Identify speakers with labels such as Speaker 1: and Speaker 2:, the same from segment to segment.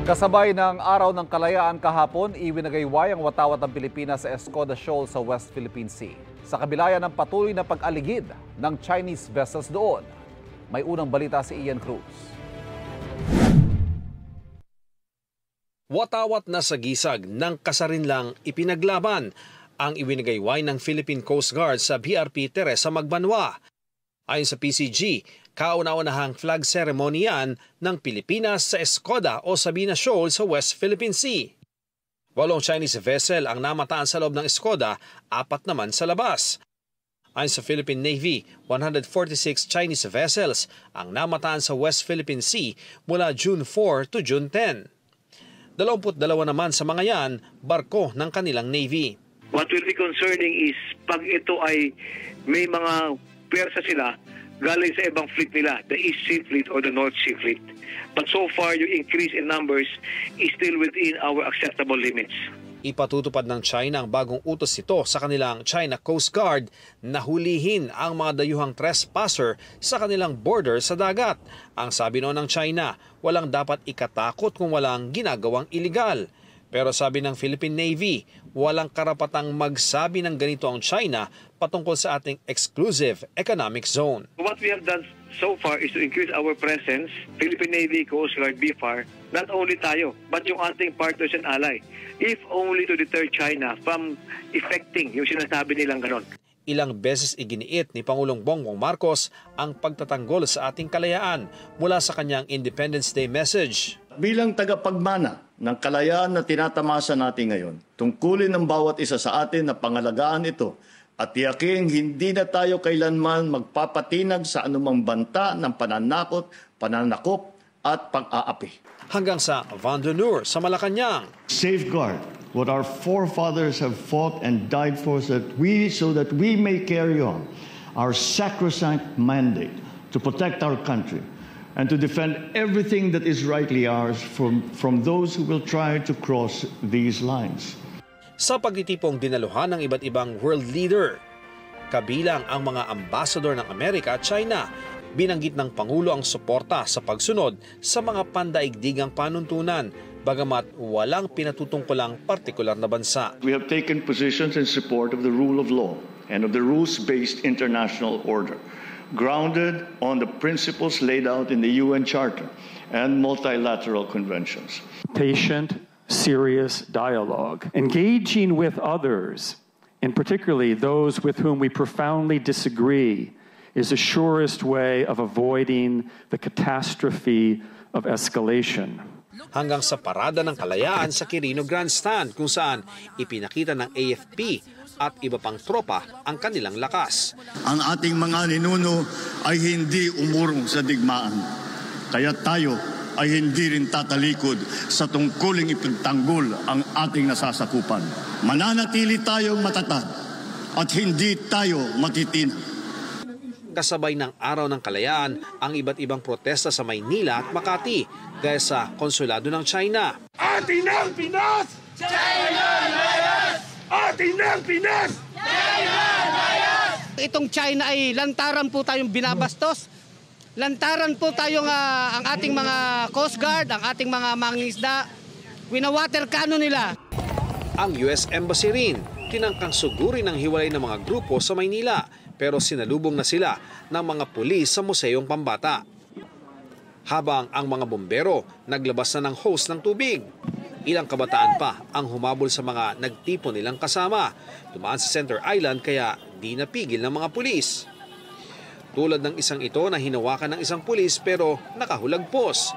Speaker 1: Kasabay ng Araw ng Kalayaan kahapon, iwinagayway ang watawat ng Pilipinas sa Escoda Shoal sa West Philippine Sea. Sa kabilayan ng patuloy na pag-aligid ng Chinese vessels doon. May unang balita si Ian Cruz.
Speaker 2: Watawat na sa gisag ng kasarinlang ipinaglaban ang iwinagayway ng Philippine Coast Guard sa BRP Teresa Magbanwa. Ayon sa PCG, kauna-unahang flag ceremony yan ng Pilipinas sa Escoda o Sabina Shoal sa West Philippine Sea. 8 Chinese vessel ang namataan sa loob ng Escoda, 4 naman sa labas. Ayon sa Philippine Navy, 146 Chinese vessels ang namataan sa West Philippine Sea mula June 4 to June 10. 22 naman sa mga yan, barko ng kanilang Navy.
Speaker 3: What will be concerning is pag ito ay may mga pwersa sila galing sa ibang fleet nila, the East Sea Fleet or the North Sea Fleet. But so far, yung increase in numbers is still within our acceptable limits.
Speaker 2: Ipatutupad ng China ang bagong utos nito sa kanilang China Coast Guard na hulihin ang mga dayuhang trespasser sa kanilang border sa dagat. Ang sabi noon ng China, walang dapat ikatakot kung walang ginagawang iligal. Pero sabi ng Philippine Navy, walang karapatang magsabi ng ganito ang China patungkol sa ating exclusive economic zone.
Speaker 3: What we have done so far is to increase our presence, Philippine Navy, Coast Guard, BFAR, not only tayo, but yung ating partners and ally, if only to deter China from effecting yung sinasabi nilang ganon.
Speaker 2: Ilang beses iginiit ni Pangulong Bongbong Marcos ang pagtatanggol sa ating kalayaan mula sa kanyang Independence Day message.
Speaker 4: Bilang tagapagmana ng kalayaan na tinatamasa natin ngayon, tungkulin ng bawat isa sa atin na pangalagaan ito at tiyaking hindi na tayo kailanman magpapatinag sa anumang banta ng pananakop at pag-aapi.
Speaker 2: Hanggang sa Vandunur sa Malacanang.
Speaker 5: Safeguard what our forefathers have fought and died for so that we may carry on our sacrosanct mandate to protect our country and to defend everything that is rightly ours from those who will try to cross these lines.
Speaker 2: Sa pagtitipong dinaluhan ng iba't ibang world leader, kabilang ang mga ambassador ng Amerika at China, binanggit ng Pangulo ang suporta sa pagsunod sa mga pandaigdigang panuntunan, bagamat walang pinatutungkulang partikular na bansa.
Speaker 5: We have taken positions in support of the rule of law and of the rules-based international order, grounded on the principles laid out in the UN Charter and multilateral conventions.
Speaker 6: Patient, serious dialogue, engaging with others, and particularly those with whom we profoundly disagree, is the surest way of avoiding the catastrophe of escalation.
Speaker 2: Hanggang sa parada ng kalayaan sa Quirino Grandstand kung saan ipinakita ng AFP at iba pang tropa ang kanilang lakas.
Speaker 4: Ang ating mga ninuno ay hindi umurong sa digmaan. Kaya tayo ay hindi rin tatalikod sa tungkuling ipagtanggol ang ating nasasakupan. Mananatili tayong matatag at hindi tayo matitinag.
Speaker 2: Kasabay ng Araw ng Kalayaan ang iba't ibang protesta sa Maynila at Makati gaya sa konsulado ng China.
Speaker 7: Atin ang Pinas! China Layas! Atin ang Pinas! China Layas!
Speaker 8: Itong China ay lantaran po tayong binabastos. Lantaran po tayong ang ating mga Coast Guard, ang ating mga mangingisda. Winawater cannon nila.
Speaker 2: Ang US Embassy rin tinangkang sugurin ng hiwalay ng mga grupo sa Maynila, pero sinalubong na sila ng mga pulis sa Museong Pambata. Habang ang mga bombero naglabas na ng hose ng tubig. Ilang kabataan pa ang humabol sa mga nagtipon nilang kasama. Dumaan sa Center Island kaya di napigil ng mga pulis. Tulad ng isang ito na hinawakan ng isang pulis pero nakahulagpos.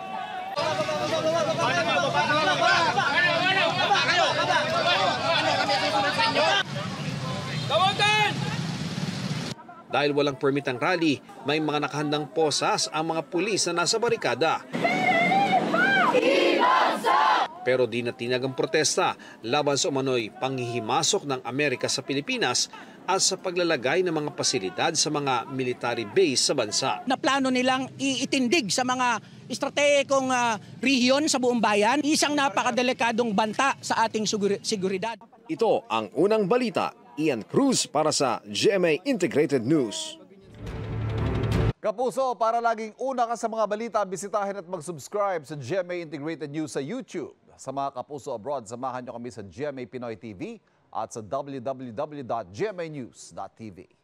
Speaker 2: Dahil walang permit ang rally, may mga nakahandang posas ang mga pulis na nasa barikada. Pero di natinag ang protesta laban sa umano'y panghihimasok ng Amerika sa Pilipinas at sa paglalagay ng mga pasilidad sa mga military base sa bansa.
Speaker 8: Na plano nilang iitindig sa mga estratehikong rehiyon sa buong bayan, isang napakadelikadong banta sa ating seguridad.
Speaker 2: Ito ang unang balita. Ian Cruz para sa GMA Integrated News.
Speaker 1: Kapuso, para laging una ka sa mga balita, bisitahin at mag-subscribe sa GMA Integrated News sa YouTube. Sa mga kapuso abroad, samahan nyo kami sa GMA Pinoy TV at sa www.gmanews.tv.